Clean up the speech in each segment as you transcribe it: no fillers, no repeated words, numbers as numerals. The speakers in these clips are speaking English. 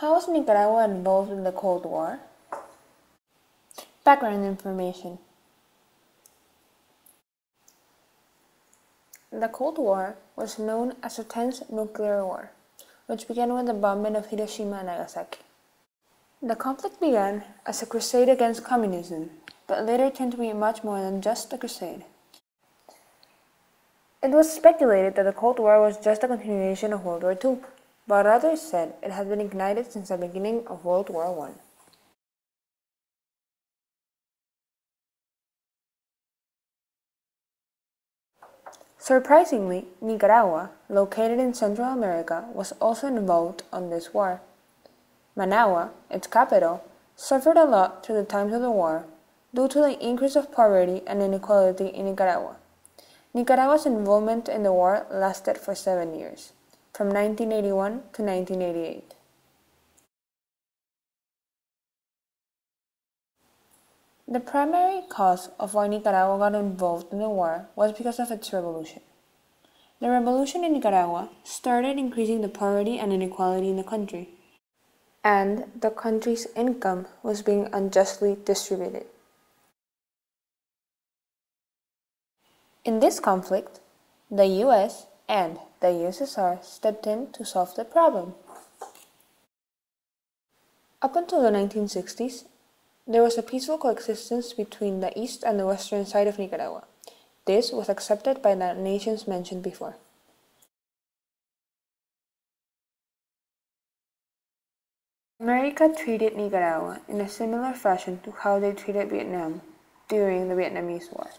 How was Nicaragua involved in the Cold War? Background information. The Cold War was known as a tense nuclear war, which began with the bombing of Hiroshima and Nagasaki. The conflict began as a crusade against communism, but later turned to be much more than just a crusade. It was speculated that the Cold War was just a continuation of World War II, but others said it had been ignited since the beginning of World War I. Surprisingly, Nicaragua, located in Central America, was also involved on this war. Managua, its capital, suffered a lot through the times of the war due to the increase of poverty and inequality in Nicaragua. Nicaragua's involvement in the war lasted for 7 years, from 1981 to 1988. The primary cause of why Nicaragua got involved in the war was because of its revolution. The revolution in Nicaragua started increasing the poverty and inequality in the country, and the country's income was being unjustly distributed. In this conflict, the US and the USSR stepped in to solve the problem. Up until the 1960s, there was a peaceful coexistence between the east and the western side of Nicaragua. This was accepted by the nations mentioned before. America treated Nicaragua in a similar fashion to how they treated Vietnam during the Vietnamese War.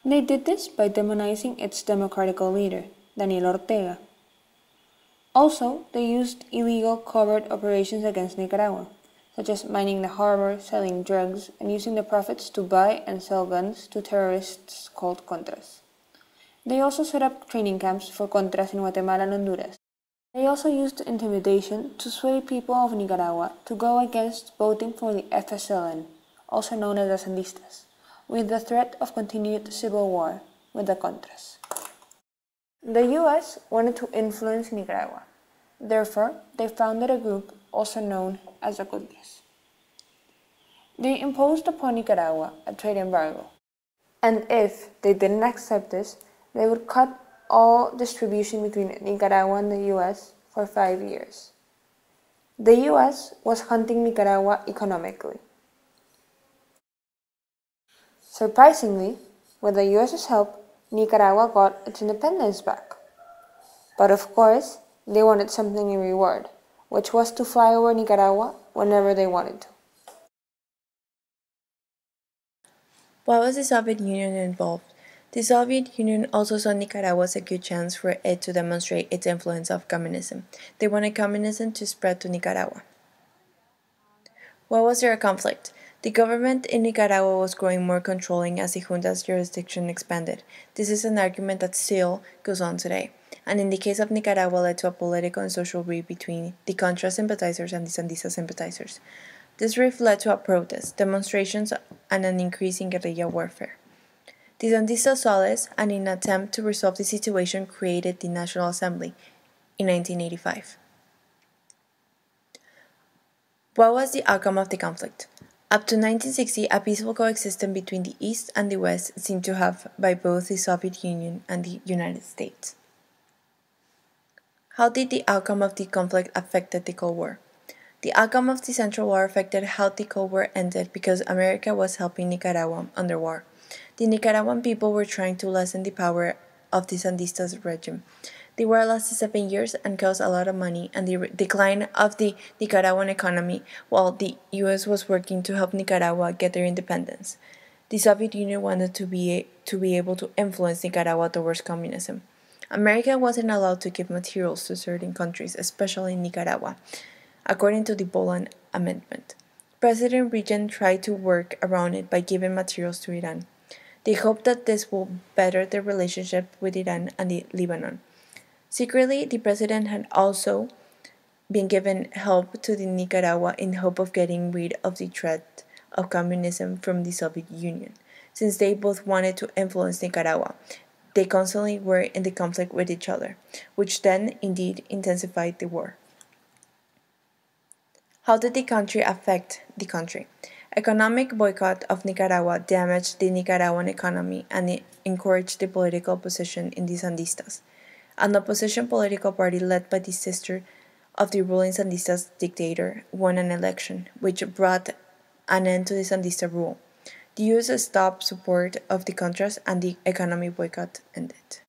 They did this by demonizing its democratical leader, Daniel Ortega. Also, they used illegal covert operations against Nicaragua, such as mining the harbor, selling drugs, and using the profits to buy and sell guns to terrorists called Contras. They also set up training camps for Contras in Guatemala and Honduras. They also used intimidation to sway people of Nicaragua to go against voting for the FSLN, also known as the Sandistas, with the threat of continued civil war with the Contras. The US wanted to influence Nicaragua. Therefore, they founded a group also known as the Contras. They imposed upon Nicaragua a trade embargo, and if they didn't accept this, they would cut all distribution between Nicaragua and the US for 5 years. The US was hunting Nicaragua economically. Surprisingly, with the US's help, Nicaragua got its independence back. But of course, they wanted something in reward, which was to fly over Nicaragua whenever they wanted to. Why was the Soviet Union involved? The Soviet Union also saw Nicaragua as a good chance for it to demonstrate its influence of communism. They wanted communism to spread to Nicaragua. Why was there a conflict? The government in Nicaragua was growing more controlling as the junta's jurisdiction expanded. This is an argument that still goes on today, and in the case of Nicaragua led to a political and social rift between the Contra sympathizers and the Sandinista sympathizers. This rift led to a protest, demonstrations, and an increase in guerrilla warfare. The Sandistas saw this, and in an attempt to resolve the situation created the National Assembly in 1985. What was the outcome of the conflict? Up to 1960, a peaceful coexistence between the East and the West seemed to have by both the Soviet Union and the United States. How did the outcome of the conflict affect the Cold War? The outcome of the Central War affected how the Cold War ended because America was helping Nicaragua under war. The Nicaraguan people were trying to lessen the power of the Sandistas regime. The war lasted 7 years and caused a lot of money and the decline of the Nicaraguan economy, while the US was working to help Nicaragua get their independence. The Soviet Union wanted to be able to influence Nicaragua towards communism. America wasn't allowed to give materials to certain countries, especially Nicaragua, according to the Boland Amendment. President Reagan tried to work around it by giving materials to Iran. They hoped that this will better their relationship with Iran and Lebanon. Secretly, the president had also been given help to the Nicaragua in hope of getting rid of the threat of communism from the Soviet Union. Since they both wanted to influence Nicaragua, they constantly were in the conflict with each other, which then indeed intensified the war. How did the country affect the country? Economic boycott of Nicaragua damaged the Nicaraguan economy and encouraged the political opposition in the Sandistas. An opposition political party led by the sister of the ruling Sandistas dictator won an election, which brought an end to the Sandista rule. The U.S. stopped support of the Contras and the economic boycott ended.